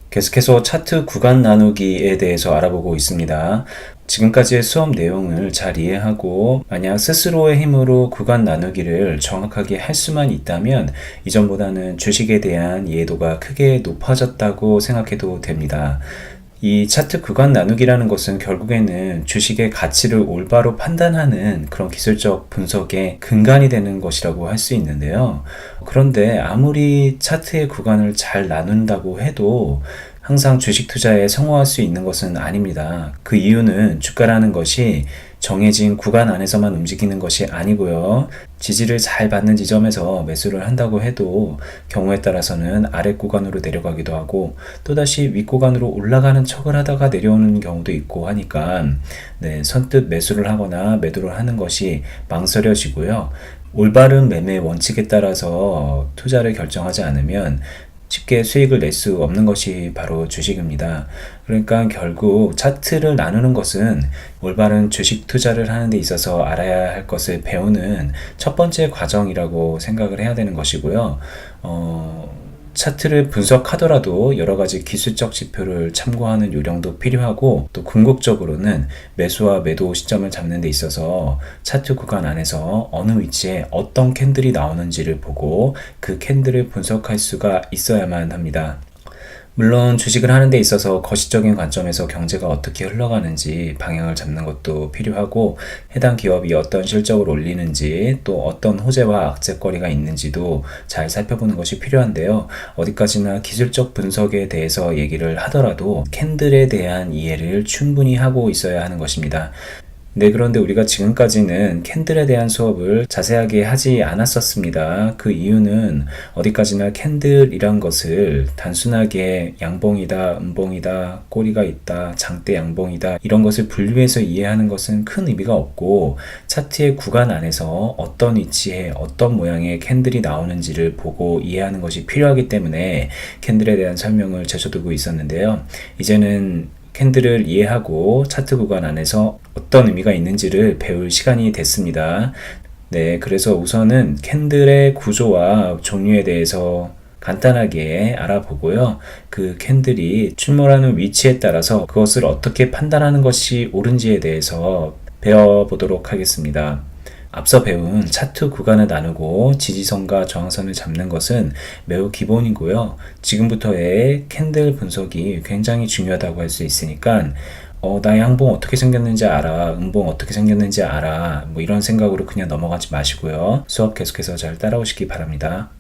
계속해서 차트 구간 나누기에 대해서 알아보고 있습니다. 지금까지의 수업 내용을 잘 이해하고 만약 스스로의 힘으로 구간 나누기를 정확하게 할 수만 있다면 이전보다는 주식에 대한 이해도가 크게 높아졌다고 생각해도 됩니다. 이 차트 구간 나누기라는 것은 결국에는 주식의 가치를 올바로 판단하는 그런 기술적 분석의 근간이 되는 것이라고 할 수 있는데요. 그런데 아무리 차트의 구간을 잘 나눈다고 해도 항상 주식 투자에 성공할 수 있는 것은 아닙니다. 그 이유는 주가라는 것이 정해진 구간 안에서만 움직이는 것이 아니고요. 지지를 잘 받는 지점에서 매수를 한다고 해도 경우에 따라서는 아래 구간으로 내려가기도 하고 또다시 윗 구간으로 올라가는 척을 하다가 내려오는 경우도 있고 하니까 선뜻 매수를 하거나 매도를 하는 것이 망설여지고요. 올바른 매매 원칙에 따라서 투자를 결정하지 않으면 쉽게 수익을 낼 수 없는 것이 바로 주식입니다. 그러니까 결국 차트를 나누는 것은 올바른 주식 투자를 하는 데 있어서 알아야 할 것을 배우는 첫 번째 과정이라고 생각을 해야 되는 것이고요. 차트를 분석하더라도 여러 가지 기술적 지표를 참고하는 요령도 필요하고 또 궁극적으로는 매수와 매도 시점을 잡는 데 있어서 차트 구간 안에서 어느 위치에 어떤 캔들이 나오는지를 보고 그 캔들을 분석할 수가 있어야만 합니다. 물론 주식을 하는 데 있어서 거시적인 관점에서 경제가 어떻게 흘러가는지 방향을 잡는 것도 필요하고 해당 기업이 어떤 실적을 올리는지 또 어떤 호재와 악재거리가 있는지도 잘 살펴보는 것이 필요한데요. 어디까지나 기술적 분석에 대해서 얘기를 하더라도 캔들에 대한 이해를 충분히 하고 있어야 하는 것입니다. 그런데 우리가 지금까지는 캔들에 대한 수업을 자세하게 하지 않았었습니다. 그 이유는 어디까지나 캔들이란 것을 단순하게 양봉이다, 음봉이다, 꼬리가 있다, 장대 양봉이다 이런 것을 분류해서 이해하는 것은 큰 의미가 없고 차트의 구간 안에서 어떤 위치에 어떤 모양의 캔들이 나오는지를 보고 이해하는 것이 필요하기 때문에 캔들에 대한 설명을 제쳐두고 있었는데요. 이제는 캔들을 이해하고 차트 구간 안에서 어떤 의미가 있는지를 배울 시간이 됐습니다. 그래서 우선은 캔들의 구조와 종류에 대해서 간단하게 알아보고요. 그 캔들이 출몰하는 위치에 따라서 그것을 어떻게 판단하는 것이 옳은지에 대해서 배워보도록 하겠습니다. 앞서 배운 차트 구간을 나누고 지지선과 저항선을 잡는 것은 매우 기본이고요. 지금부터의 캔들 분석이 굉장히 중요하다고 할 수 있으니까 나의 양봉 어떻게 생겼는지 알아, 음봉 어떻게 생겼는지 알아 이런 생각으로 그냥 넘어가지 마시고요. 수업 계속해서 잘 따라오시기 바랍니다.